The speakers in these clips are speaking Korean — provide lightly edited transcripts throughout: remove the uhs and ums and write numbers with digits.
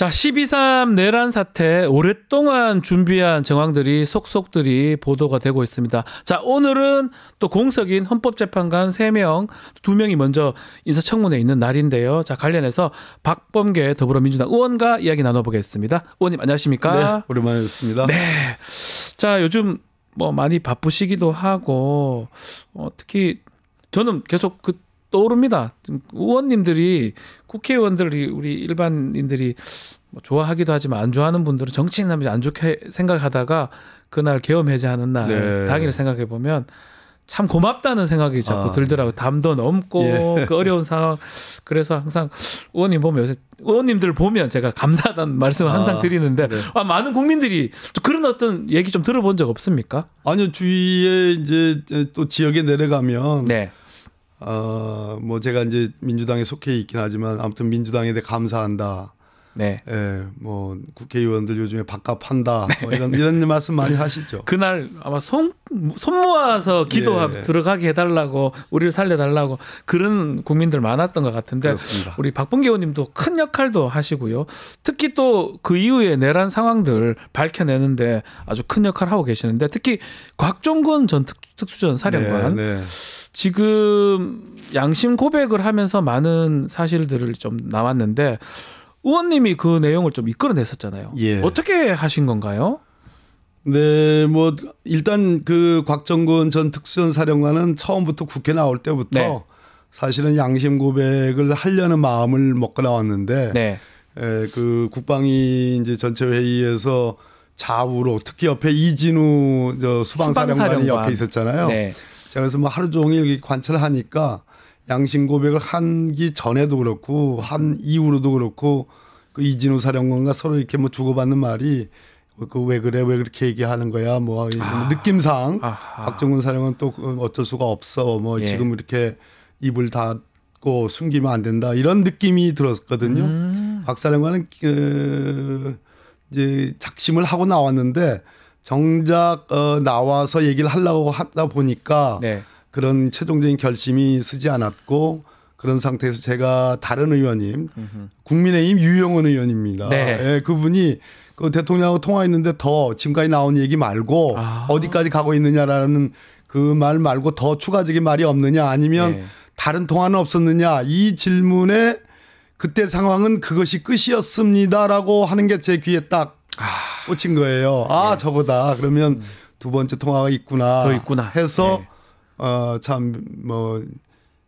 자, 12.3 내란 사태 오랫동안 준비한 정황들이 속속들이 보도가 되고 있습니다. 자, 오늘은 또 공석인 헌법재판관 3명, 2명이 먼저 인사청문회에 있는 날인데요. 자, 관련해서 박범계 더불어민주당 의원과 이야기 나눠보겠습니다. 의원님 안녕하십니까? 네, 오랜만에 뵙습니다. 네. 자, 요즘 뭐 많이 바쁘시기도 하고 특히 저는 계속 떠오릅니다. 의원님들이, 국회의원들이, 우리 일반인들이 뭐 좋아하기도 하지만 안 좋아하는 분들은 정치인 하면 안 좋게 생각하다가 그날 계엄 해제하는 날 네. 당일을 생각해 보면 참 고맙다는 생각이 자꾸 들더라고요. 담도 넘고 예. 그 어려운 상황. 그래서 항상 의원님 보면 요새 의원님들 보면 제가 감사하다는 말씀을 항상 드리는데 네. 많은 국민들이 그런 어떤 얘기 좀 들어본 적 없습니까? 아니요, 주위에 이제 또 지역에 내려가면 네. 뭐 제가 이제 민주당에 속해 있긴 하지만 아무튼 민주당에 대해 감사한다. 네. 예, 뭐 국회의원들 요즘에 밥값 한다. 뭐 이런 말씀 많이 하시죠. 그날 아마 손 모아서 기도 예. 들어가게 해달라고, 우리를 살려달라고 그런 국민들 많았던 것 같은데 그렇습니다. 우리 박범계 의원님도 큰 역할도 하시고요. 특히 또 그 이후에 내란 상황들 밝혀내는데 아주 큰 역할을 하고 계시는데 특히 곽종근 전 특수전 사령관 네. 지금 양심 고백을 하면서 많은 사실들을 좀 나왔는데 의원님이 그 내용을 좀 이끌어냈었잖아요. 예. 어떻게 하신 건가요? 네, 뭐 일단 그 곽정근 전 특수전 사령관은 처음부터 국회 나올 때부터 네. 사실은 양심 고백을 하려는 마음을 먹고 나왔는데 네. 그 국방위 이제 전체 회의에서 좌우로 특히 옆에 이진우 수방사령관이 옆에 있었잖아요. 네. 제가 그래서 뭐 하루 종일 관찰하니까 양심 고백을 하기 전에도 그렇고 한 이후로도 그렇고 그 이진우 사령관과 서로 이렇게 뭐 주고받는 말이 그 왜 그래 왜 그렇게 얘기하는 거야 뭐 느낌상 박정근 사령관 또 어쩔 수가 없어 뭐 예. 지금 이렇게 입을 닫고 숨기면 안 된다 이런 느낌이 들었거든요. 박 사령관은 이제 작심을 하고 나왔는데 정작 나와서 얘기를 하려고 하다 보니까 네. 그런 최종적인 결심이 서지 않았고 그런 상태에서 제가 다른 의원님 국민의힘 유영원 의원입니다. 네. 예, 그분이 그 대통령하고 통화했는데 더 지금까지 나온 얘기 말고 어디까지 가고 있느냐라는 그 말 말고 더 추가적인 말이 없느냐 아니면 네. 다른 통화는 없었느냐 이 질문에 그때 상황은 그것이 끝이었습니다라고 하는 게 제 귀에 딱 꽂힌 거예요. 아, 저거다. 그러면 두 번째 통화가 있구나. 더 있구나. 해서 네. 참 뭐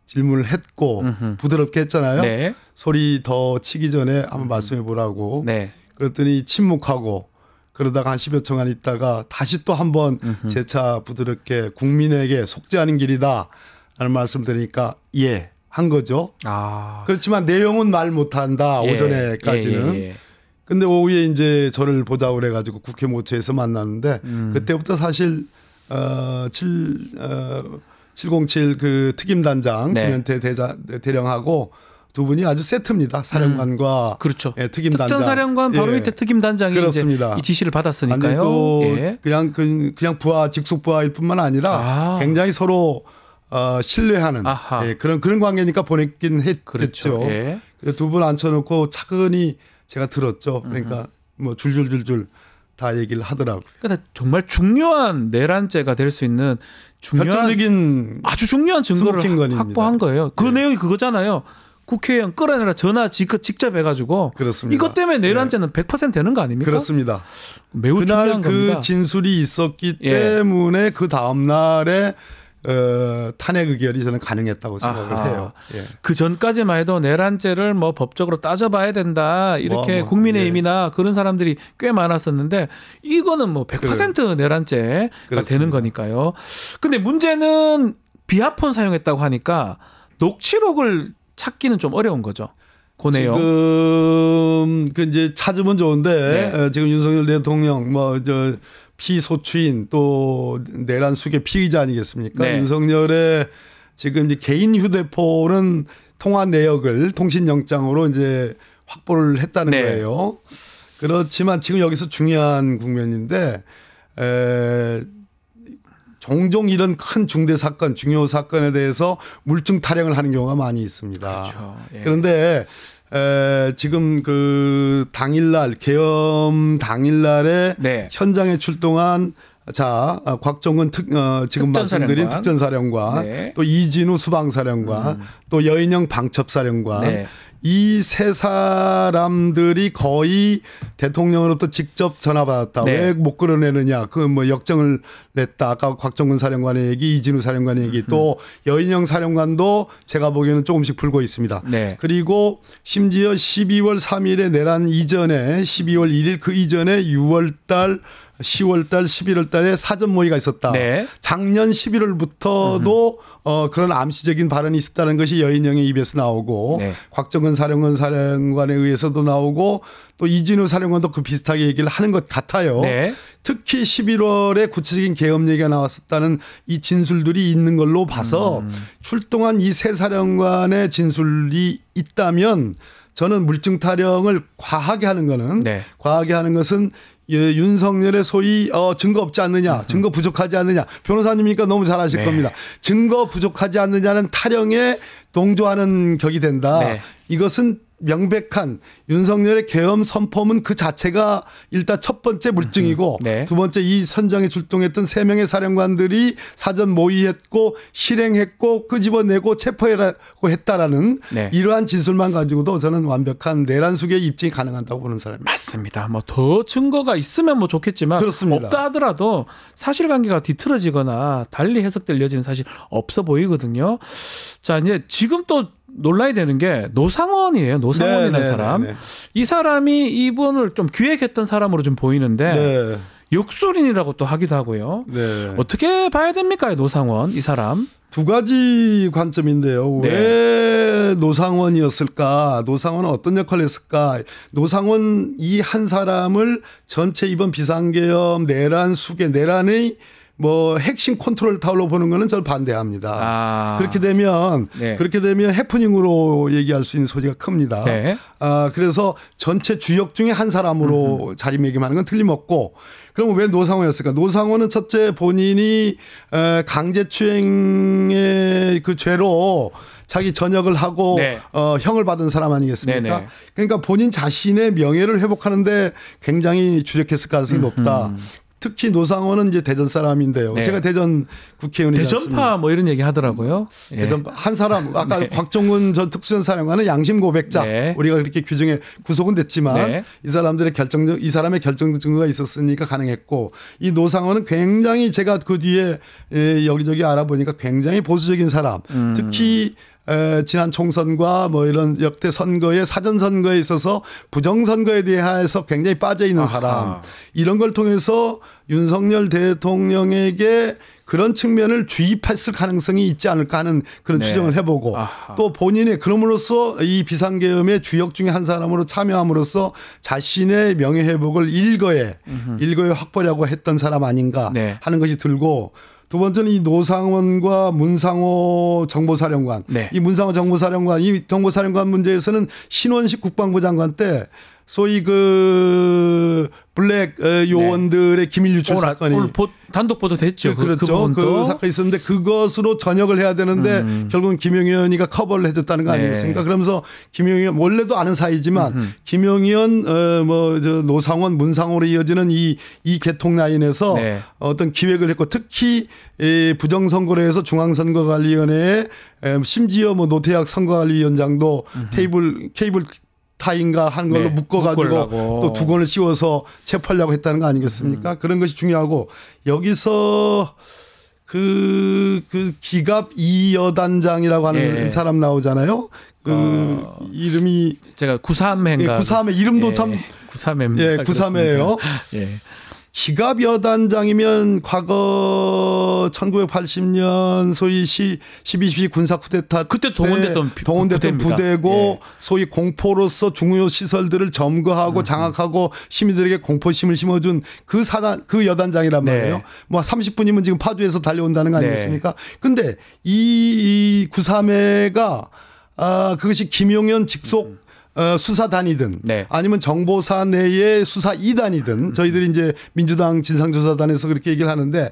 질문을 했고 부드럽게 했잖아요. 네. 소리 더 치기 전에 한번 말씀해 보라고. 네. 그랬더니 침묵하고 그러다가 한 10여 초간 있다가 다시 또 한번 재차 부드럽게 국민에게 속죄하는 길이다 라는 말씀 드리니까 예, 한 거죠. 그렇지만 내용은 말 못한다. 오전에까지는. 예. 근데 오후에 이제 저를 보자고 그래가지고 국회 모처에서 만났는데 그때부터 사실 707 그 특임단장 네. 김현태 대령하고 두 분이 아주 세트입니다. 사령관과 그렇죠. 예, 특임단장. 특전사령관 바로 밑에 특임단장이 그렇습니다. 이제 이 지시를 받았으니까요. 아니, 또 예. 그냥 부하 직속 부하일 뿐만 아니라 굉장히 서로 신뢰하는 예, 그런 관계니까 보냈긴 했겠죠. 그렇죠. 예. 두 분 앉혀놓고 차근히 제가 들었죠. 그러니까 뭐 줄줄줄줄 다 얘기를 하더라고요. 그러니까 정말 중요한 내란죄가 될 수 있는 결정적인 아주 중요한 증거를 스모킹건입니다. 확보한 거예요. 그 네. 내용이 그거잖아요. 국회의원 끌어내라 전화 직접 해가지고 그렇습니다. 이것 때문에 내란죄는 100% 되는 거 아닙니까? 그렇습니다. 매우 그날 중요한 그 겁니다. 진술이 있었기 예. 때문에 그 다음 날에 탄핵 의결이 저는 가능했다고 생각을 해요. 예. 그 전까지만 해도 내란죄를 뭐 법적으로 따져봐야 된다 이렇게 국민의힘이나 그런 사람들이 꽤 많았었는데 이거는 뭐 100% 내란죄가 그렇습니다. 되는 거니까요. 근데 문제는 비하폰 사용했다고 하니까 녹취록을 찾기는 좀 어려운 거죠. 그 내용. 지금 그 이제 찾으면 좋은데 네. 지금 윤석열 대통령 피소추인 또 내란 수계 피의자 아니겠습니까? 네. 윤석열의 지금 이제 개인 휴대폰은 통화 내역을 통신영장으로 이제 확보를 했다는 네. 거예요. 그렇지만 지금 여기서 중요한 국면인데 종종 이런 큰 중대 사건, 중요 사건에 대해서 물증 타령을 하는 경우가 많이 있습니다. 그렇죠. 예. 그런데 지금 그 당일날 계엄 당일날에 네. 현장에 출동한 곽정은 지금 말씀드린 특전사령관, 네. 또 이진우 수방사령관, 또 여인영 방첩사령관, 네. 이 세 사람들이 거의 대통령으로부터 직접 전화받았다. 네. 왜 못 끌어내느냐. 그 뭐 역정을 냈다. 아까 곽정근 사령관의 얘기, 이진우 사령관의 얘기, 또 여인영 사령관도 제가 보기에는 조금씩 불고 있습니다. 네. 그리고 심지어 12월 3일에 내란 이전에 12월 1일 그 이전에 6월 달 10월 달, 11월 달에 사전 모의가 있었다. 네. 작년 11월부터도 그런 암시적인 발언이 있었다는 것이 여인영의 입에서 나오고 네. 곽정근 사령관에 의해서도 나오고 또 이진우 사령관도 그 비슷하게 얘기를 하는 것 같아요. 네. 특히 11월에 구체적인 계엄 얘기가 나왔었다는 이 진술들이 있는 걸로 봐서 출동한 이 세 사령관의 진술이 있다면 저는 물증 타령을 과하게 하는 거는 네. 과하게 하는 것은 윤석열의 소위 증거 없지 않느냐, 증거 부족하지 않느냐. 변호사님이니까 너무 잘 아실 네. 겁니다. 증거 부족하지 않느냐는 타령에 동조하는 격이 된다. 네. 이것은 명백한 윤석열의 계엄 선포문 그 자체가 일단 첫 번째 물증이고 네. 두 번째 이 선장에 출동했던 3명의 사령관들이 사전 모의했고 실행했고 끄집어내고 체포하고 했다라는 네. 이러한 진술만 가지고도 저는 완벽한 내란 수계의 입증이 가능하다고 보는 사람입니다. 맞습니다. 뭐 더 증거가 있으면 뭐 좋겠지만 그렇습니다. 없다 하더라도 사실관계가 뒤틀어지거나 달리 해석될 여지는 사실 없어 보이거든요. 자, 이제 지금 또 논란이 되는 게 노상원이에요. 노상원이라는 사람. 이 사람이 이분을 좀 기획했던 사람으로 좀 보이는데 네. 역술인이라고 또 하기도 하고요. 네. 어떻게 봐야 됩니까? 노상원 이 사람. 두 가지 관점인데요. 네. 왜 노상원이었을까? 노상원은 어떤 역할을 했을까? 노상원 이 한 사람을 전체 이번 비상계엄 내란 수계 내란의 뭐 핵심 컨트롤 타워로 보는 거는 저는 반대합니다. 그렇게 되면 네. 해프닝으로 얘기할 수 있는 소지가 큽니다. 네. 그래서 전체 주역 중에 한 사람으로 자리매김하는 건 틀림없고, 그럼 왜 노상원이었을까? 노상원은 첫째 본인이 강제추행의 그 죄로 자기 전역을 하고 네. 형을 받은 사람 아니겠습니까? 네네. 그러니까 본인 자신의 명예를 회복하는데 굉장히 주력했을 가능성이 높다. 특히 노상원은 이제 대전 사람인데요. 네. 제가 대전 국회의원이지 않습니까? 대전파 뭐 이런 얘기 하더라고요. 대전파 한 사람 아까 네. 곽정은 전 특수전사령관은 양심 고백자 네. 우리가 그렇게 규정해 구속은 됐지만 네. 이 사람의 결정적 증거가 있었으니까 가능했고 이 노상원은 굉장히 제가 그 뒤에 여기저기 알아보니까 굉장히 보수적인 사람 특히 지난 총선과 뭐 이런 역대 선거에 사전 선거에 있어서 부정 선거에 대해서 굉장히 빠져 있는 사람 이런 걸 통해서 윤석열 대통령에게 그런 측면을 주입했을 가능성이 있지 않을까 하는 그런 네. 추정을 해보고 또 본인의 그럼으로써 이 비상계엄의 주역 중에 한 사람으로 참여함으로써 자신의 명예회복을 일거에 확보하려고 했던 사람 아닌가 네. 하는 것이 들고 두 번째는 이 노상원과 문상호 정보사령관. 네. 이 문상호 정보사령관, 이 정보사령관 문제에서는 신원식 국방부 장관 때 소위 그 블랙 요원들의 기밀 유출 사건이 오늘 단독 보도 됐죠. 그렇죠. 그 사건이 있었는데 그것으로 전역을 해야 되는데 결국은 김용희 의원이가 커버를 해줬다는 거 아니겠습니까? 네. 그러면서 김용희 의원 원래도 아는 사이지만 김용희 의원 노상원 문상호로 이어지는 이 계통 라인에서 네. 어떤 기획을 했고 특히 부정선거로 해서 중앙선거관리위원회에 심지어 뭐 노태학 선거관리위원장도 케이블 타인가 한 걸로 네. 묶어가지고 또 두건을 씌워서 체포하려고 했다는 거 아니겠습니까? 그런 것이 중요하고 여기서 그 기갑 이여단장이라고 하는 사람 나오잖아요. 이름이 제가 93회인가. 93회 이름도 참 93회입니다. 93회예요. 예. 기갑 여단장이면 과거 1980년 소위 12.12 군사 쿠데타 그때 동원됐던 부대고 예. 소위 공포로서 중요 시설들을 점거하고 장악하고 시민들에게 공포심을 심어준 그 여단장이란 말이에요. 네. 뭐 30분이면 지금 파주에서 달려온다는 거 아니겠습니까? 근데 이 93회가 그것이 김용현 직속 수사단이든 아니면 정보사 내의 수사 2단이든 저희들이 이제 민주당 진상조사단에서 그렇게 얘기를 하는데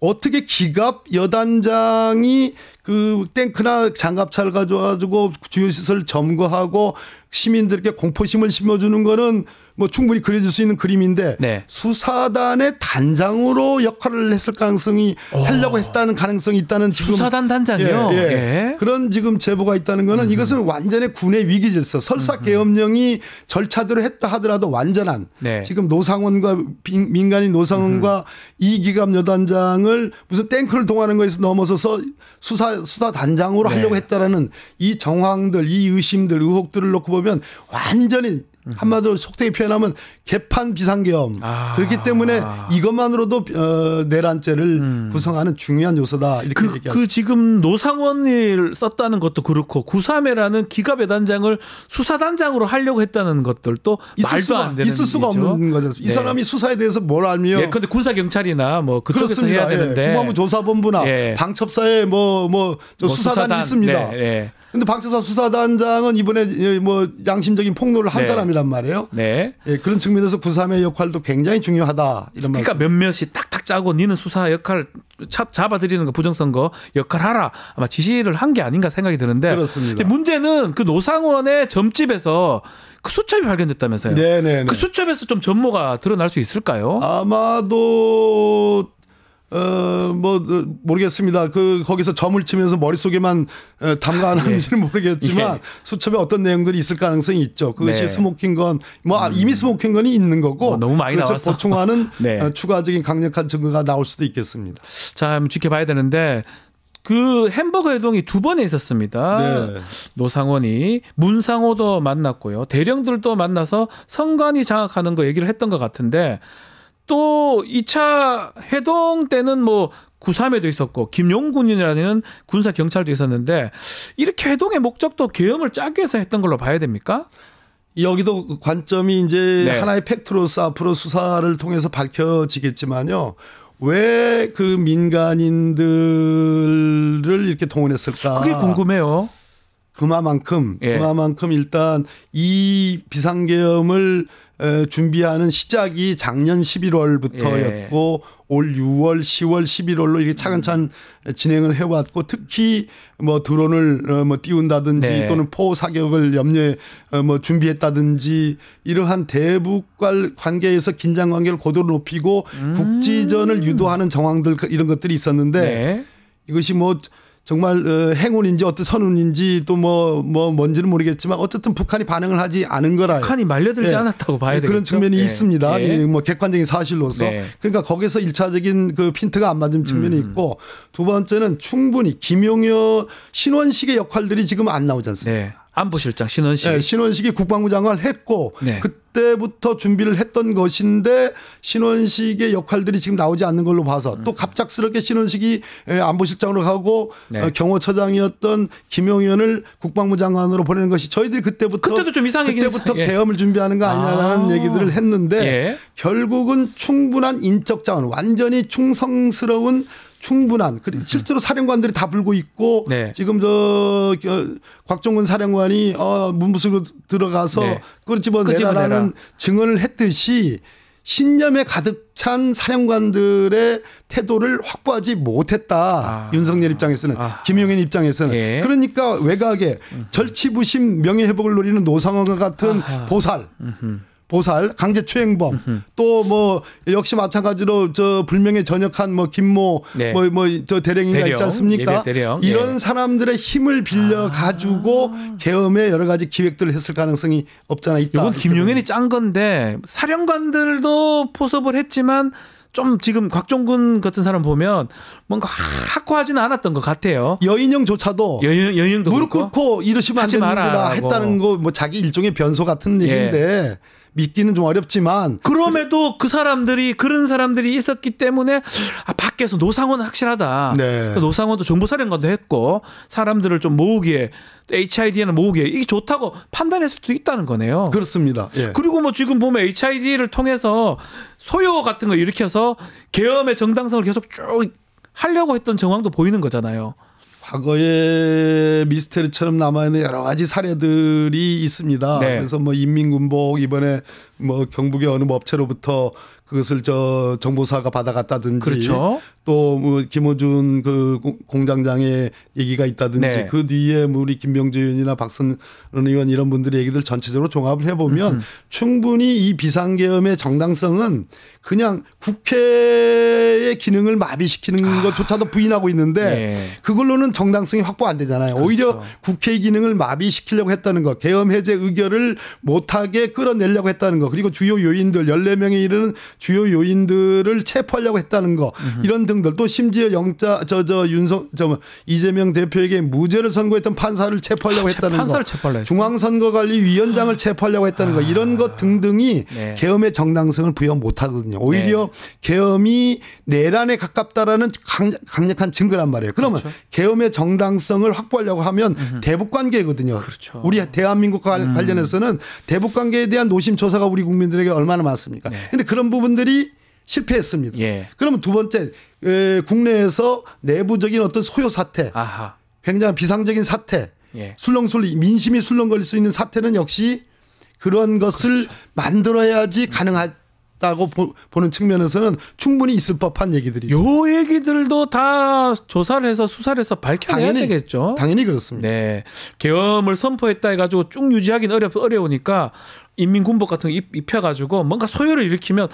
어떻게 기갑 여단장이 그 탱크나 장갑차를 가져가지고 주요 시설 점거하고 시민들께 공포심을 심어주는 거는 뭐 충분히 그려질 수 있는 그림인데 네. 수사단의 단장으로 역할을 했을 가능성이 하려고 했다는 가능성이 있다는 지금 수사단 단장이요. 예, 예. 예. 그런 지금 제보가 있다는 거는 이것은 완전히 군의 위기 질서 설사 계엄령이 절차대로 했다 하더라도 완전한 네. 지금 노상원과 민간인 노상원과 이기갑 여단장을 무슨 탱크를 동하는 것에서 넘어서서 수사 단장으로 네. 하려고 했다라는 이 정황들, 이 의심들, 의혹들을 놓고 보면 완전히 한마디로 속되게 표현하면 개판 비상계엄. 그렇기 때문에 이것만으로도 내란죄를 구성하는 중요한 요소다. 이렇게 얘기하죠. 그 지금 노상원을 썼다는 것도 그렇고 구삼회라는 기갑의 단장을 수사단장으로 하려고 했다는 것들도 말도 안 되는 있을 수가 일이죠. 없는 거죠. 이 사람이 수사에 대해서 뭘 알며? 예, 근데 군사 경찰이나 뭐 그쪽에서 그렇습니다. 해야 되는데. 국방부 조사본부나 방첩사에 저 수사단이 있습니다. 네. 근데 방첩사 수사단장은 이번에 뭐 양심적인 폭로를 한 사람이란 말이에요. 네. 예, 그런 측면에서 구삼의 역할도 굉장히 중요하다. 이런 그러니까 말씀. 몇몇이 딱딱 짜고 니는 수사 역할 잡아들이는 거 부정선거 역할 하라 아마 지시를 한 게 아닌가 생각이 드는데. 그렇습니다. 문제는 그 노상원의 점집에서 그 수첩이 발견됐다면서요. 네네. 그 수첩에서 좀 전모가 드러날 수 있을까요? 아마도 모르겠습니다. 거기서 점을 치면서 머릿속에만 담가놨는지는 모르겠지만 수첩에 어떤 내용들이 있을 가능성이 있죠. 그것이 스모킹건, 이미 스모킹건이 있는 거고 너무 많이 그것을 나와서. 보충하는 추가적인 강력한 증거가 나올 수도 있겠습니다. 자, 한번 지켜봐야 되는데 그 햄버거 회동이 2번에 있었습니다. 네. 노상원이 문상호도 만났고요. 대령들도 만나서 선관위 장악하는 거 얘기를 했던 것 같은데 또 2차 회동 때는 뭐 구삼회도 있었고 김용군이라는 군사 경찰도 있었는데 이렇게 회동의 목적도 계엄을 짜기 위해서 했던 걸로 봐야 됩니까? 여기도 관점이 이제 네. 하나의 팩트로서 앞으로 수사를 통해서 밝혀지겠지만요. 왜 그 민간인들을 이렇게 동원했을까? 그게 궁금해요. 그만큼 일단 이 비상계엄을 준비하는 시작이 작년 11월부터였고 올 6월, 10월, 11월로 이렇게 차근차근 진행을 해왔고 특히 뭐 드론을 띄운다든지 또는 포 사격을 염려에 준비했다든지 이러한 대북 관계에서 긴장 관계를 고도로 높이고 국지전을 유도하는 정황들 이런 것들이 있었는데 이것이 뭐 정말 행운인지 어떤 선운인지 또 뭔지는 모르겠지만 어쨌든 북한이 반응을 하지 않은 거라요. 북한이 말려들지 않았다고 봐야 되겠죠. 그런 측면이 있습니다. 뭐 객관적인 사실로서. 그러니까 거기서 1차적인 그 핀트가 안 맞은 측면이 있고 두 번째는 충분히 김용여 신원식의 역할들이 지금 안 나오지 않습니까? 안보실장 신원식. 신원식이 국방부 장관을 했고 그때부터 준비를 했던 것인데 신원식의 역할들이 지금 나오지 않는 걸로 봐서 또 갑작스럽게 신원식이 안보실장으로 가고 경호처장이었던 김용현을 국방부 장관으로 보내는 것이 저희들이 그때도 좀 이상하긴 그때부터 계엄을 준비하는 거 아니냐라는 얘기들을 했는데 결국은 충분한 인적 자원 완전히 충성스러운 충분한 실제로 사령관들이 다 불고 있고 지금 곽종근 사령관이 문부수로 들어가서 끄집어내라는 증언을 했듯이 신념에 가득 찬 사령관들의 태도를 확보하지 못했다. 윤석열 입장에서는 김용현 입장에서는 그러니까 외곽에 절치부심 명예회복을 노리는 노상원과 같은 보살, 강제추행범, 또 뭐 역시 마찬가지로 저 불명예 전역한 뭐 김모, 저 대령인가 있지 않습니까? 이런 사람들의 힘을 빌려 가지고 계엄에 여러 가지 기획들을 했을 가능성이 없잖아 있다. 이건 김용현이 짠 건데 사령관들도 포섭을 했지만 좀 지금 곽종근 같은 사람 보면 뭔가 확고하지는 않았던 것 같아요. 여인영조차도 여인영도 무릎 꿇고 이러시면 안 됩니다 했다는 거 뭐 자기 일종의 변소 같은 얘기인데. 믿기는 좀 어렵지만 그럼에도 그런 사람들이 있었기 때문에 밖에서 노상원은 확실하다. 노상원도 정보사령관도 했고 사람들을 좀 모으기에 HID에는 모으기에 이게 좋다고 판단했을 수도 있다는 거네요. 그렇습니다. 그리고 뭐 지금 보면 HID를 통해서 소요 같은 거 일으켜서 계엄의 정당성을 계속 쭉 하려고 했던 정황도 보이는 거잖아요. 과거에 미스테리처럼 남아있는 여러 가지 사례들이 있습니다. 그래서 뭐 인민군복 이번에 뭐 경북의 어느 업체로부터 그것을 정보사가 받아갔다든지 그렇죠. 또 뭐 김어준 그 공장장의 얘기가 있다든지 네. 그 뒤에 뭐 우리 김병재 의원이나 박선 의원 이런 분들의 얘기들 전체적으로 종합을 해보면 충분히 이 비상계엄의 정당성은 그냥 국회의 기능을 마비시키는 것조차도 부인하고 있는데 네. 그걸로는 정당성이 확보 안 되잖아요. 그렇죠. 오히려 국회의 기능을 마비시키려고 했다는 거, 계엄 해제 의결을 못하게 끌어내려고 했다는 거, 그리고 주요 요인들 14명에 이르는 주요 요인들을 체포하려고 했다는 거, 이런 등들, 또 심지어 이재명 대표에게 무죄를 선고했던 판사를 체포하려고 했다는 판사를 거, 체포하려고 했어요. 중앙선거관리위원장을 체포하려고 했다는 거, 이런 것 등등이 네. 계엄의 정당성을 부여 못하거든요. 오히려 계엄이 내란에 가깝다라는 강력한 증거란 말이에요. 그러면 그렇죠. 계엄의 정당성을 확보하려고 하면 대북관계거든요. 그렇죠. 우리 대한민국과 관련해서는 대북관계에 대한 노심초사가 우리 국민들에게 얼마나 많습니까? 그런데 그런 부분들이 실패했습니다. 예. 그러면 두 번째, 국내에서 내부적인 어떤 소요 사태, 아하. 굉장히 비상적인 사태, 예. 술렁술렁 민심이 술렁거릴 수 있는 사태는 역시 그런 것을 만들어야지 가능하다고 보는 측면에서는 충분히 있을 법한 얘기들이죠. 요 얘기들도 다 조사를 해서 수사를 해서 밝혀내야 되겠죠. 당연히 그렇습니다. 네. 계엄을 선포했다 해가지고 쭉 유지하기는 어려우니까 인민군복 같은 거 입혀가지고 뭔가 소요를 일으키면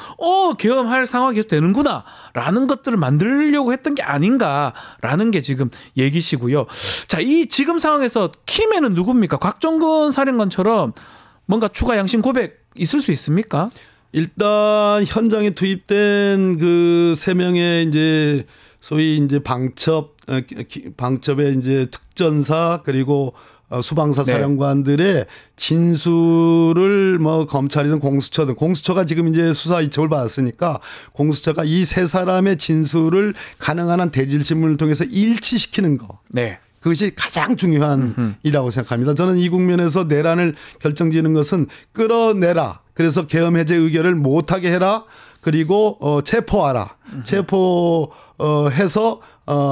계엄할 상황이 계속 되는구나 라는 것들을 만들려고 했던 게 아닌가라는 게 지금 얘기시고요. 자, 이 지금 상황에서 키맨은 누굽니까? 곽종근 사령관처럼 뭔가 추가 양심 고백 있을 수 있습니까? 일단 현장에 투입된 그 3명의 이제 소위 이제 방첩의 이제 특전사 그리고 수방사 사령관들의 진술을 뭐 검찰이든 공수처가 지금 이제 수사 이첩을 받았으니까 공수처가 이 3사람의 진술을 가능한 한 대질신문을 통해서 일치시키는 거. 네. 그것이 가장 중요한 일이라고 생각합니다. 저는 이 국면에서 내란을 결정지는 것은 끌어내라. 그래서 계엄 해제 의결을 못하게 해라. 그리고 체포하라. 체포해서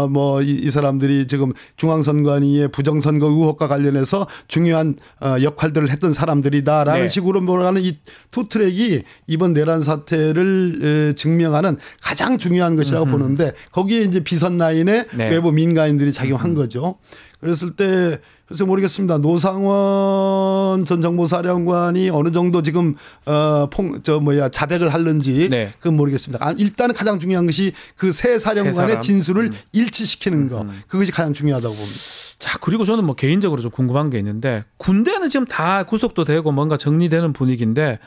뭐 이 사람들이 지금 중앙선관위의 부정선거 의혹과 관련해서 중요한 역할들을 했던 사람들이다라는 네. 식으로 몰아가는 이 투 트랙이 이번 내란 사태를 증명하는 가장 중요한 것이라고 보는데 거기에 이제 비선 라인에 네. 외부 민간인들이 작용한 거죠. 그랬을 때 글쎄 모르겠습니다. 노상원 전 정보사령관이 어느 정도 지금 자백을 하는지 네. 그건 모르겠습니다. 일단은 가장 중요한 것이 그 세 사령관의 진술을 일치시키는 거. 그것이 가장 중요하다고 봅니다. 자, 그리고 저는 뭐 개인적으로 좀 궁금한 게 있는데 군대는 지금 다 구속도 되고 뭔가 정리되는 분위기인데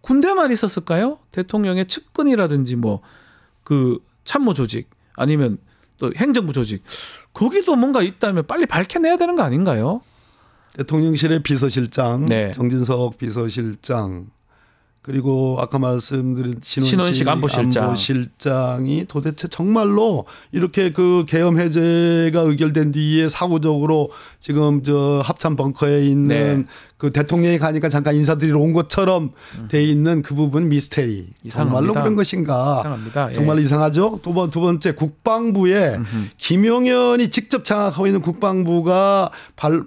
군대만 있었을까요? 대통령의 측근이라든지 뭐 그 참모 조직 아니면 또 행정부 조직 거기도 뭔가 있다면 빨리 밝혀내야 되는 거 아닌가요? 대통령실의 비서실장, 네. 정진석 비서실장 그리고 아까 말씀드린 신원식 안보실장이 도대체 정말로 이렇게 그 계엄 해제가 의결된 뒤에 사후적으로 지금 합참 벙커에 있는 그 대통령이 가니까 잠깐 인사드리러 온 것처럼 돼 있는 그 부분 미스테리. 이상합니다. 정말로 그런 것인가? 이상합니다. 정말로 이상하죠. 두 번째 국방부에 김용현이 직접 장악하고 있는 국방부가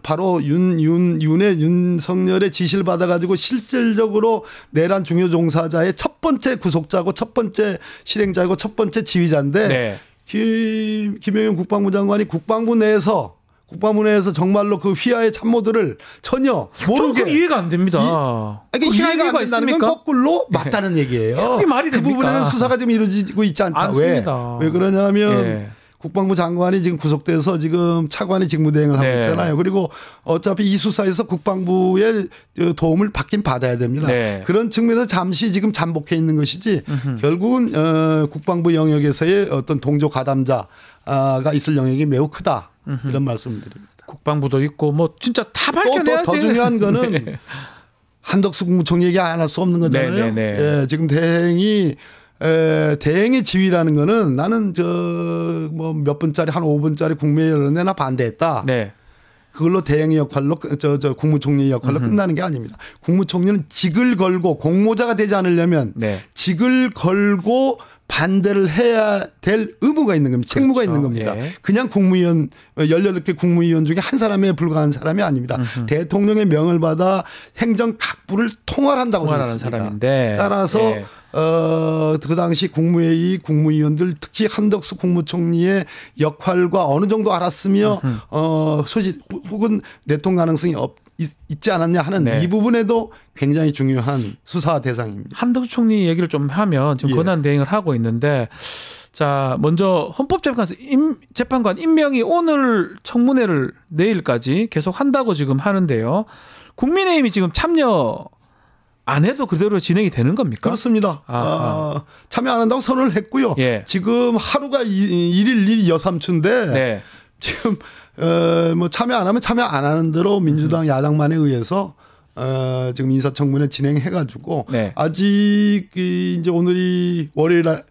바로 윤석열의 지시를 받아가지고 실질적으로 내란 중요 종사자의 첫 번째 구속자고 첫 번째 실행자이고 첫 번째 지휘자인데 네. 김용현 국방부 장관이 국방부 내에서 정말로 그 휘하의 참모들을 전혀 모르게. 저는 이해가 안 됩니다. 이해가 안 된다는 건 거꾸로 맞다는 얘기예요. 그게 말이 됩니까? 그 부분에는 수사가 지금 이루어지고 있지 않다. 왜 그러냐면 국방부 장관이 지금 구속돼서 지금 차관이 직무대행을 하고 있잖아요. 그리고 어차피 이 수사에서 국방부의 도움을 받긴 받아야 됩니다. 그런 측면에서 잠시 지금 잠복해 있는 것이지 결국은 국방부 영역에서의 어떤 동조 가담자가 있을 영역이 매우 크다. 이런 말씀드립니다. 국방부도 있고 뭐 진짜 다 밝혀내야지. 또 더 중요한 거는 한덕수 국무총리 얘기 안 할 수 없는 거잖아요. 예, 지금 대행의 지위라는 거는 나는 뭐 몇 분짜리 한 5분짜리 국무회의를 나 반대했다. 그걸로 대행의 역할로 국무총리의 역할로 끝나는 게 아닙니다. 국무총리는 직을 걸고 공모자가 되지 않으려면 직을 걸고 반대를 해야 될 의무가 있는 겁니다. 책무가 그렇죠. 있는 겁니다. 예. 그냥 국무위원 18개 국무위원 중에 한 사람에 불과한 사람이 아닙니다. 대통령의 명을 받아 행정 각부를 통할한다고 되어 통할하는 있습니다. 사람인데 따라서 예. 그 당시 국무회의 국무위원들 특히 한덕수 국무총리의 역할과 어느 정도 알았으며 소식 혹은 내통 가능성이 있지 않았냐 하는 네. 이 부분에도 굉장히 중요한 수사 대상입니다. 한덕수 총리 얘기를 좀 하면 지금 예. 권한 대행을 하고 있는데 자 먼저 헌법재판관 임명이 오늘 청문회를 내일까지 계속 한다고 지금 하는데요. 국민의힘이 지금 참여 안 해도 그대로 진행이 되는 겁니까? 그렇습니다. 참여 안 한다고 선언을 했고요. 예. 지금 하루가 1일 여삼추인데 네. 지금 뭐 참여 안 하면 참여 안 하는 대로 민주당 야당만에 의해서 지금 인사청문회 진행해가지고 네. 아직 이제 오늘이 월요일이지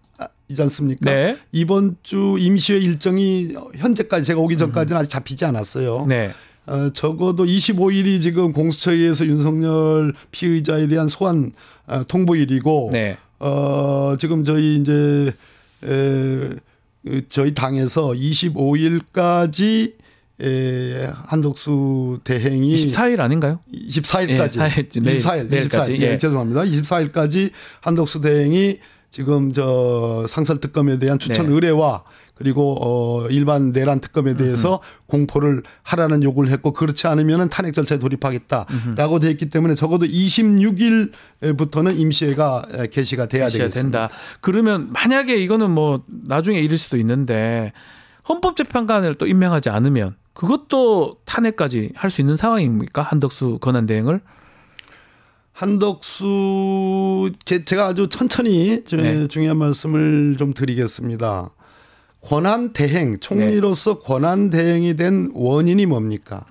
않습니까? 네. 이번 주 임시회 일정이 현재까지 제가 오기 전까지는 아직 잡히지 않았어요. 네. 적어도 25일이 지금 공수처에서 윤석열 피의자에 대한 소환 통보일이고 네. 지금 저희 이제 저희 당에서 25일까지 한덕수 대행이 24일 아닌가요? 24일까지. 예, 4일, 내일까지. 예, 죄송합니다. 24일까지 한덕수 대행이 지금 상설특검에 대한 추천 네. 의뢰와 그리고 일반 내란 특검에 대해서 공포를 하라는 요구를 했고 그렇지 않으면 탄핵 절차에 돌입하겠다라고 되어 있기 때문에 적어도 26일부터는 임시회가 개시가 돼야 되겠습니다. 된다. 그러면 만약에 이거는 뭐 나중에 이를 수도 있는데 헌법재판관을 또 임명하지 않으면 그것도 탄핵까지 할 수 있는 상황입니까? 한덕수 권한대행을? 한덕수 제가 아주 천천히 네. 중요한 말씀을 좀 드리겠습니다. 권한대행 총리로서 권한대행이 된 원인이 뭡니까?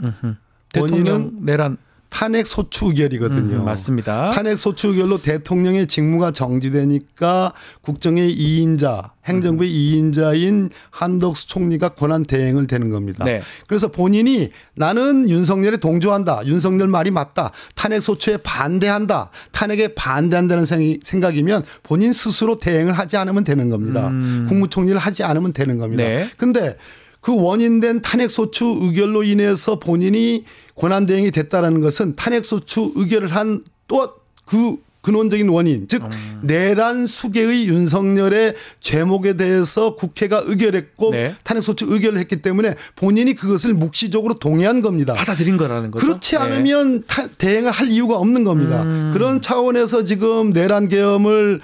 대통령 내란 탄핵 소추 의결이거든요. 맞습니다. 탄핵 소추 의결로 대통령의 직무가 정지되니까 국정의 2인자, 행정부의 2인자인 한덕수 총리가 권한 대행을 되는 겁니다. 네. 그래서 본인이 나는 윤석열에 동조한다. 윤석열 말이 맞다. 탄핵 소추에 반대한다. 탄핵에 반대한다는 생각이면 본인 스스로 대행을 하지 않으면 되는 겁니다. 국무총리를 하지 않으면 되는 겁니다. 그런데 그 원인된 탄핵 소추 의결로 인해서 본인이 권한대행이 됐다라는 것은 탄핵소추 의결을 한 또 그 근원적인 원인, 즉 내란 수계의 윤석열의 죄목에 대해서 국회가 의결했고 네. 탄핵소추 의결을 했기 때문에 본인이 그것을 묵시적으로 동의한 겁니다. 받아들인 거라는 거죠. 그렇지 않으면 대행을 할 이유가 없는 겁니다. 그런 차원에서 지금 내란 계엄을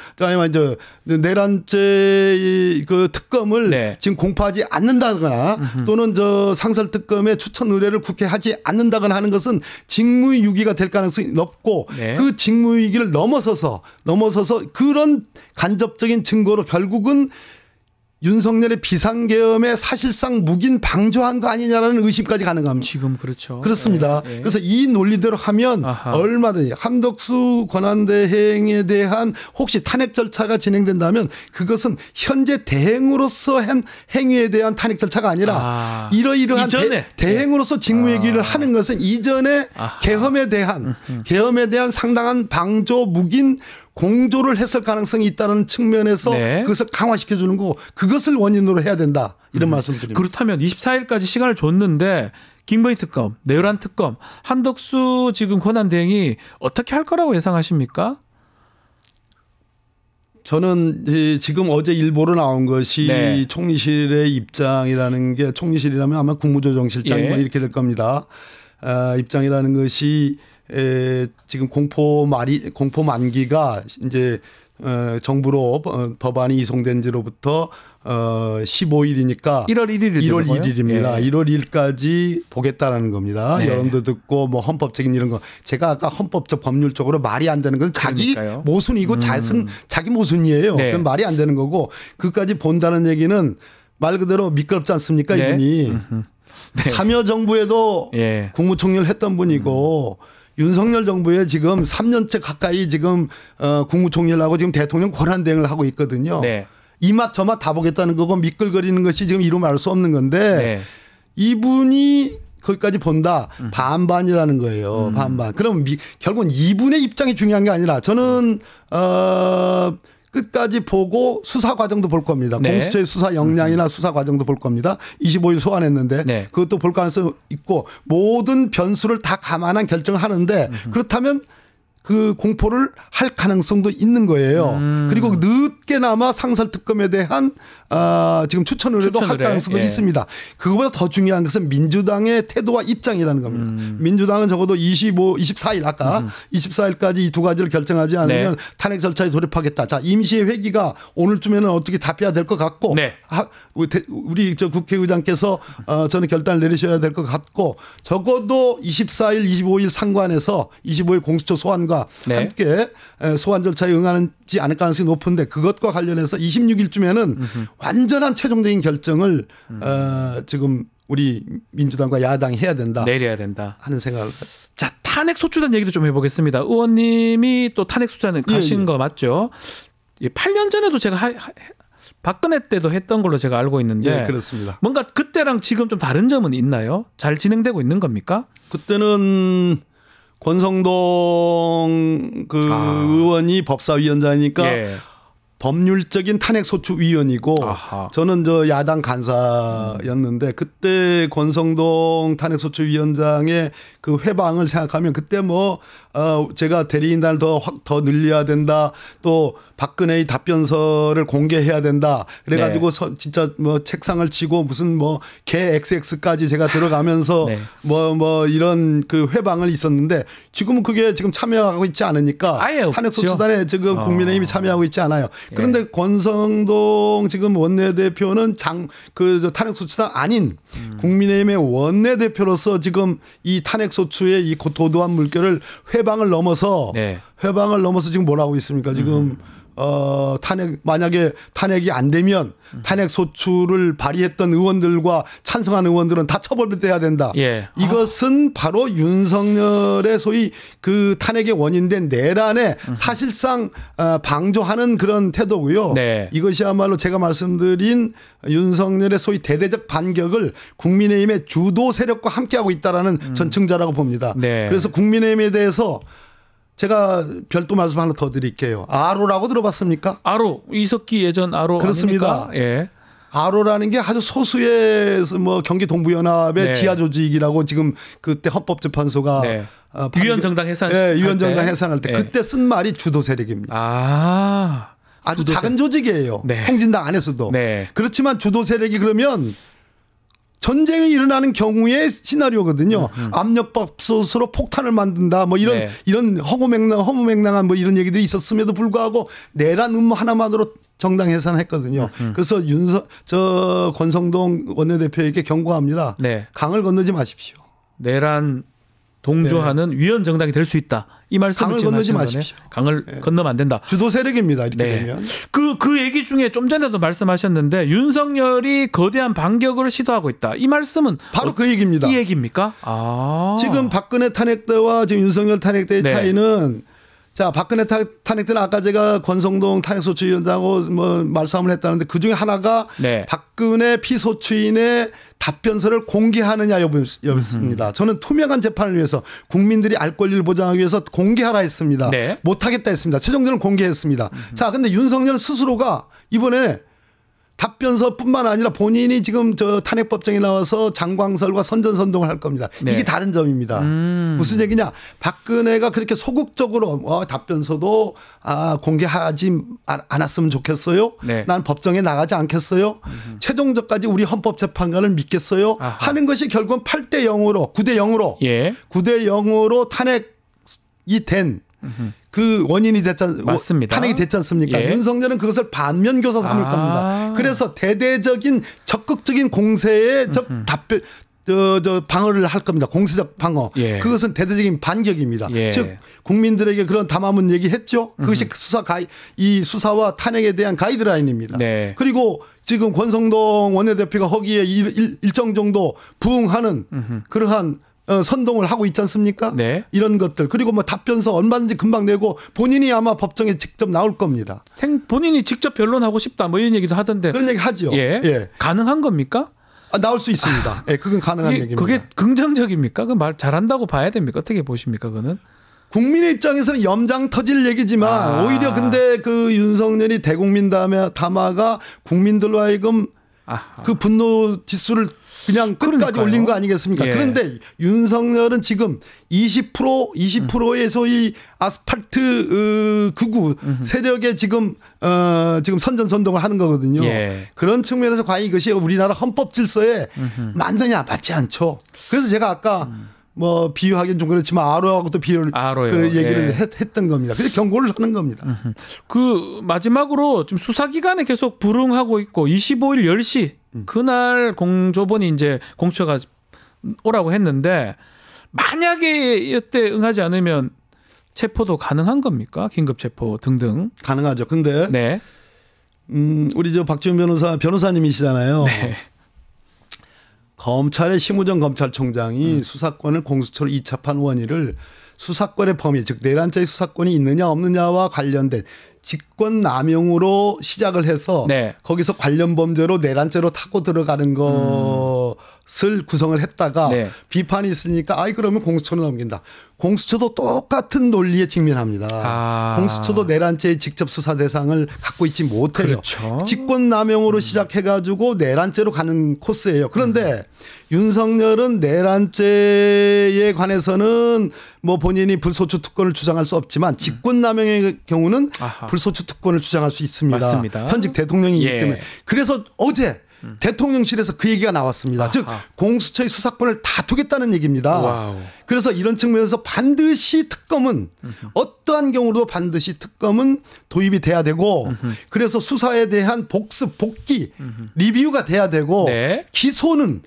내란죄 그 특검을 네. 지금 공포하지 않는다거나 또는 상설특검의 추천 의뢰를 국회에 하지 않는다거나 하는 것은 직무유기가 될 가능성이 높고 네. 그 직무유기를 넘어서서 그런 간접적인 증거로 결국은 윤석열의 비상계엄에 사실상 묵인 방조한 거 아니냐라는 의심까지 가능합니다. 지금 그렇죠. 그렇습니다. 예. 그래서 이 논리대로 하면 얼마든지 한덕수 권한대행에 대한 혹시 탄핵 절차가 진행된다면 그것은 현재 대행으로서 한 행위에 대한 탄핵 절차가 아니라 이러이러한 대행으로서 직무유기를 하는 것은 이전에 계엄에 대한 상당한 방조 묵인 공조를 했을 가능성이 있다는 측면에서 네. 그것을 강화시켜 주는 거 그것을 원인으로 해야 된다. 이런 말씀드립니다. 그렇다면 24일까지 시간을 줬는데 김건희 특검, 내란 특검, 한덕수 지금 권한대행이 어떻게 할 거라고 예상하십니까? 저는 지금 어제 일보로 나온 것이 네. 총리실의 입장이라는 게 총리실이라면 아마 국무조정실장 예. 뭐 이렇게 될 겁니다. 입장이라는 것이 지금 공포 만기가 이제 정부로 법안이 이송된 지로부터 15일이니까 1월 1일입니다. 예. 1월 1일까지 보겠다라는 겁니다. 네. 여론도 듣고 뭐 헌법적인 이런 거. 제가 아까 헌법적 법률적으로 말이 안 되는 것은 자기 그러니까요. 모순이고 자기 모순이에요. 네. 그건 말이 안 되는 거고 그까지 본다는 얘기는 말 그대로 미끄럽지 않습니까? 네. 이분이. 네. 참여정부에도 예. 국무총리를 했던 분이고 윤석열 정부에 지금 3년째 가까이 지금 국무총리를 하고 지금 대통령 권한대행을 하고 있거든요. 네. 이맛 저맛 다 보겠다는 거고 미끌거리는 것이 지금 이루 말할 수 없는 건데 네. 이분이 거기까지 본다. 반반이라는 거예요. 반반. 그럼 결국은 이분의 입장이 중요한 게 아니라 저는 끝까지 보고 수사 과정도 볼 겁니다. 네. 공수처의 수사 역량이나 수사 과정도 볼 겁니다. 25일 소환했는데 네. 그것도 볼 가능성이 있고 모든 변수를 다 감안한 결정을 하는데 그렇다면 그 공포를 할 가능성도 있는 거예요. 그리고 늦게나마 상설특검에 대한 지금 추천 의뢰도 할 가능성도 있습니다. 그거보다 더 중요한 것은 민주당의 태도와 입장이라는 겁니다. 민주당은 적어도 24일 아까 24일까지 이 두 가지를 결정하지 않으면 탄핵 절차에 돌입하겠다. 자, 임시의 회기가 오늘쯤에는 어떻게 잡혀야 될 것 같고 우리 저 국회의장께서 저는 결단을 내리셔야 될 것 같고 적어도 24일, 25일 상관에서 25일 공수처 소환과 함께 소환 절차에 응하지 않을 가능성이 높은데 그것과 관련해서 26일쯤에는 완전한 최종적인 결정을 지금 우리 민주당과 야당이 해야 된다. 내려야 된다. 하는 생각을 가졌습니다. 자, 탄핵 소추단 얘기도 좀 해보겠습니다. 의원님이 또 탄핵 소추단에 가신 거 맞죠? 8년 전에도 제가 박근혜 때도 했던 걸로 제가 알고 있는데 그렇습니다. 뭔가 그때랑 지금 좀 다른 점은 있나요? 잘 진행되고 있는 겁니까? 그때는 권성동 의원이 법사위원장이니까 법률적인 탄핵소추위원이고 저는 저 야당 간사였는데 그때 권성동 탄핵소추위원장의 그 회방을 생각하면 그때 뭐 제가 대리인단을 더 늘려야 된다. 또 박근혜의 답변서를 공개해야 된다. 그래가지고 진짜 뭐 책상을 치고 무슨 뭐 개 XX까지 제가 들어가면서 뭐 이런 그 회방을 있었는데 지금은 그게 지금 참여하고 있지 않으니까 탄핵소추단에 지금 국민의힘이 참여하고 있지 않아요. 그런데 권성동 지금 원내대표는 탄핵소추단 아닌 국민의힘의 원내대표로서 지금 이 탄핵소추의 이 도도한 물결을 회방을 넘어서 지금 뭘 하고 있습니까? 지금 만약에 탄핵이 안 되면 탄핵 소추를 발의했던 의원들과 찬성한 의원들은 다 처벌돼야 된다. 이것은 바로 윤석열의 소위 그 탄핵의 원인된 내란에 사실상 방조하는 그런 태도고요. 이것이야말로 제가 말씀드린 윤석열의 소위 대대적 반격을 국민의힘의 주도 세력과 함께하고 있다라는 전증자라고 봅니다. 그래서 국민의힘에 대해서 제가 별도 말씀 하나 더 드릴게요. 아로라고 들어봤습니까? 아로, 이석기 예전 아로 그렇습니다. 아닙니까? 아로라는 게 아주 소수의 뭐 경기 동부연합의 지하 조직이라고 지금 그때 헌법재판소가 유연정당 해산 유연정당 해산할 때 그때 쓴 말이 주도 세력입니다. 아주 작은 조직이에요. 통진당 안에서도. 그렇지만 주도 세력이 그러면 전쟁이 일어나는 경우의 시나리오거든요. 압력밥솥으로 폭탄을 만든다. 뭐 이런 허무맹랑한 뭐 이런 얘기들이 있었음에도 불구하고 내란 음모 하나만으로 정당 해산했거든요. 그래서 권성동 원내대표에게 경고합니다. 강을 건너지 마십시오. 내란 동조하는 위헌 정당이 될 수 있다. 이 말씀을 강을 건너지 마십시오. 강을 건너면 안 된다. 주도 세력입니다. 이렇게 되면. 그 얘기 중에 좀 전에도 말씀하셨는데 윤석열이 거대한 반격을 시도하고 있다. 이 말씀은 바로 그 얘기입니다. 이 얘기입니까? 지금 박근혜 탄핵 때와 지금 윤석열 탄핵 때의 차이는 자, 박근혜 탄핵 때는 아까 제가 권성동 탄핵소추위원장하고 뭐 말싸움을 했다는데 그 중에 하나가 박근혜 피소추인의 답변서를 공개하느냐 여부였습니다. 저는 투명한 재판을 위해서 국민들이 알 권리를 보장하기 위해서 공개하라 했습니다. 못하겠다 했습니다. 최종적으로 공개했습니다. 자, 근데 윤석열 스스로가 이번에 답변서뿐만 아니라 본인이 지금 저 탄핵법정에 나와서 장광설과 선전선동을 할 겁니다. 이게 다른 점입니다. 무슨 얘기냐? 박근혜가 그렇게 소극적으로 답변서도 공개하지 않았으면 좋겠어요. 난 법정에 나가지 않겠어요. 최종적까지 우리 헌법재판관을 믿겠어요. 하는 것이 결국은 8대 0으로 9대 0으로 9대 0으로 탄핵이 된 그 원인이 맞습니다. 탄핵이 됐지 않습니까? 윤석열은 그것을 반면교사 삼을 겁니다. 그래서 대대적인 적극적인 공세에 방어를 할 겁니다. 공세적 방어. 그것은 대대적인 반격입니다. 즉 국민들에게 그런 담화문 얘기했죠. 그것이 이 수사와 탄핵에 대한 가이드라인입니다. 그리고 지금 권성동 원내대표가 거기에 일정 정도 부응하는 그러한 선동을 하고 있지 않습니까? 이런 것들. 그리고 뭐 답변서 얼마든지 금방 내고 본인이 아마 법정에 직접 나올 겁니다. 본인이 직접 변론하고 싶다 뭐 이런 얘기도 하던데. 그런 얘기 하죠. 가능한 겁니까? 나올 수 있습니다. 그건 가능한 얘기입니다. 그게 긍정적입니까? 그 말 잘한다고 봐야 됩니까? 어떻게 보십니까? 그거는? 국민의 입장에서는 염장 터질 얘기지만 오히려 근데 그 윤석열이 대국민 담화가 국민들로 하여금 그 분노 지수를 그냥 끝까지 그러니까요. 올린 거 아니겠습니까? 예. 그런데 윤석열은 지금 20%의 소위 아스팔트 극우 세력에 지금 선전선동을 하는 거거든요. 예. 그런 측면에서 과연 이것이 우리나라 헌법 질서에 맞느냐 맞지 않죠. 그래서 제가 아까 뭐 비유하기는 좀 그렇지만 아로하고도 그 얘기를 예. 했던 겁니다. 그래서 경고를 하는 겁니다. 그 마지막으로 지금 수사기관에 계속 불응하고 있고 25일 10시 그날 공조본이 이제 공처가 오라고 했는데 만약에 이때 응하지 않으면 체포도 가능한 겁니까? 긴급 체포 등등. 가능하죠. 근데 네. 우리 저 박지훈 변호사님이시잖아요. 네. 검찰의 심우정 검찰총장이 수사권을 공수처로 이첩한 원인을 수사권의 범위 즉 내란죄의 수사권이 있느냐 없느냐와 관련된 직권남용으로 시작을 해서 네. 거기서 관련 범죄로 내란죄로 타고 들어가는 것을 구성을 했다가 네. 비판이 있으니까 그러면 공수처로 넘긴다. 공수처도 똑같은 논리에 직면합니다. 공수처도 내란죄의 직접 수사 대상을 갖고 있지 못해요. 그렇죠. 직권남용으로 시작해가지고 내란죄로 가는 코스예요. 그런데 윤석열은 내란죄에 관해서는 뭐 본인이 불소추 특권을 주장할 수 없지만 직권남용의 경우는 불소추 특권을 주장할 수 있습니다. 맞습니다. 현직 대통령이기 예. 때문에. 그래서 어제 대통령실에서 그 얘기가 나왔습니다. 즉 공수처의 수사권을 다투겠다는 얘기입니다. 와우. 그래서 이런 측면에서 반드시 특검은 어떠한 경우도 반드시 특검은 도입이 돼야 되고 그래서 수사에 대한 복습, 복귀, 리뷰가 돼야 되고 네. 기소는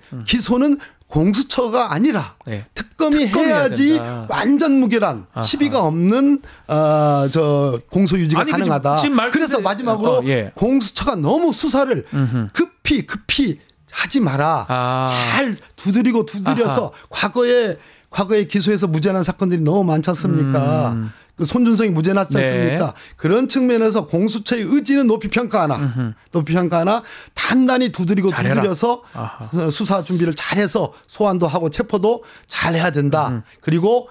공수처가 아니라 네. 특검이 해야지 완전 무결한 시비가 없는 저 공소 유지가 아니, 가능하다. 지금 그래서 마지막으로 예. 공수처가 너무 수사를 급히 하지 마라. 잘 두드려서 과거에 기소해서 무죄난 사건들이 너무 많지 않습니까? 그 손준성이 무죄 났지 않습니까? 네. 그런 측면에서 공수처의 의지는 높이 평가하나 단단히 두드려서 수사 준비를 잘해서 소환도 하고 체포도 잘해야 된다. 그리고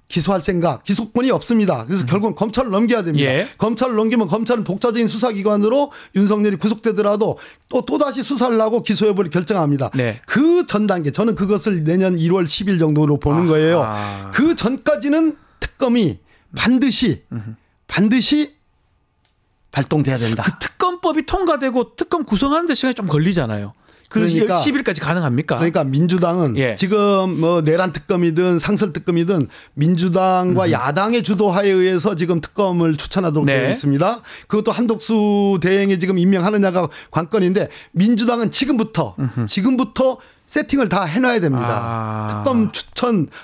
기소할 생각, 기소권이 없습니다. 그래서 결국은 검찰을 넘겨야 됩니다. 예. 검찰을 넘기면 검찰은 독자적인 수사기관으로 윤석열이 구속되더라도 또다시 수사를 하고 기소여부를 결정합니다. 네. 그 전 단계, 저는 그것을 내년 1월 10일 정도로 보는 거예요. 그 전까지는 특검이 반드시 발동돼야 된다. 그 특검법이 통과되고 특검 구성하는 데 시간이 좀 걸리잖아요. 그러니까 10일까지 가능합니까? 그러니까 민주당은 예. 지금 뭐 내란 특검이든 상설 특검이든 민주당과 야당의 주도하에 의해서 지금 특검을 추천하도록 네. 되어 있습니다. 그것도 한덕수 대행이 지금 임명하느냐가 관건인데 민주당은 지금부터 세팅을 다 해놔야 됩니다.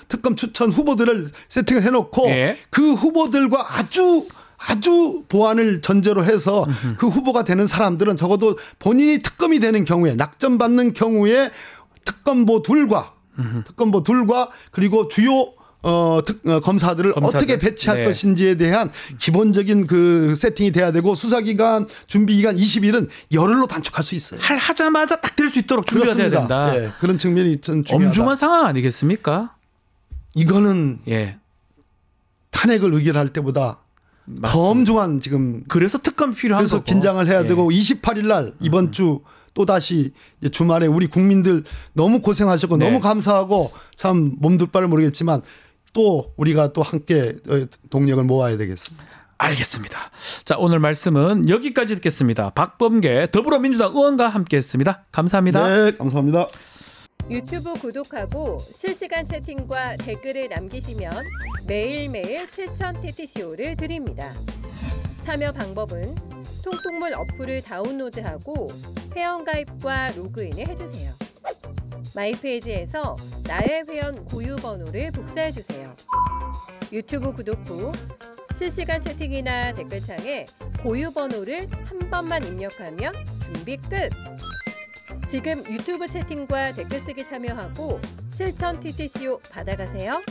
특검 추천 후보들을 세팅을 해놓고 예. 그 후보들과 아주 보완을 전제로 해서 그 후보가 되는 사람들은 적어도 본인이 특검이 되는 경우에 낙점받는 경우에 특검보 둘과 그리고 주요 검사들을 어떻게 배치할 네. 것인지에 대한 기본적인 그 세팅이 돼야 되고 수사기간 준비기간 20일은 열흘로 단축할 수 있어요. 하자마자 딱 될 수 있도록 준비가 돼야 된다. 네, 그런 측면이 좀 중요하다. 엄중한 상황 아니겠습니까? 이거는 예. 탄핵을 의결할 때보다 더 엄중한 지금 그래서 특검이 필요한 그래서 거고. 긴장을 해야 예. 되고 28일 날 이번 주 또다시 주말에 우리 국민들 너무 고생하셨고 네. 너무 감사하고 참 몸둘 바를 모르겠지만 또 우리가 또 함께 동력을 모아야 되겠습니다. 알겠습니다. 자, 오늘 말씀은 여기까지 듣겠습니다. 박범계 더불어민주당 의원과 함께했습니다. 감사합니다. 네, 감사합니다. 유튜브 구독하고 실시간 채팅과 댓글을 남기시면 매일매일 실천 TTCO를 드립니다. 참여 방법은 통통물 어플을 다운로드하고 회원가입과 로그인을 해주세요. 마이페이지에서 나의 회원 고유 번호를 복사해주세요. 유튜브 구독 후 실시간 채팅이나 댓글창에 고유 번호를 한 번만 입력하면 준비 끝! 지금 유튜브 채팅과 댓글 쓰기 참여하고 실천 TTCO 받아가세요.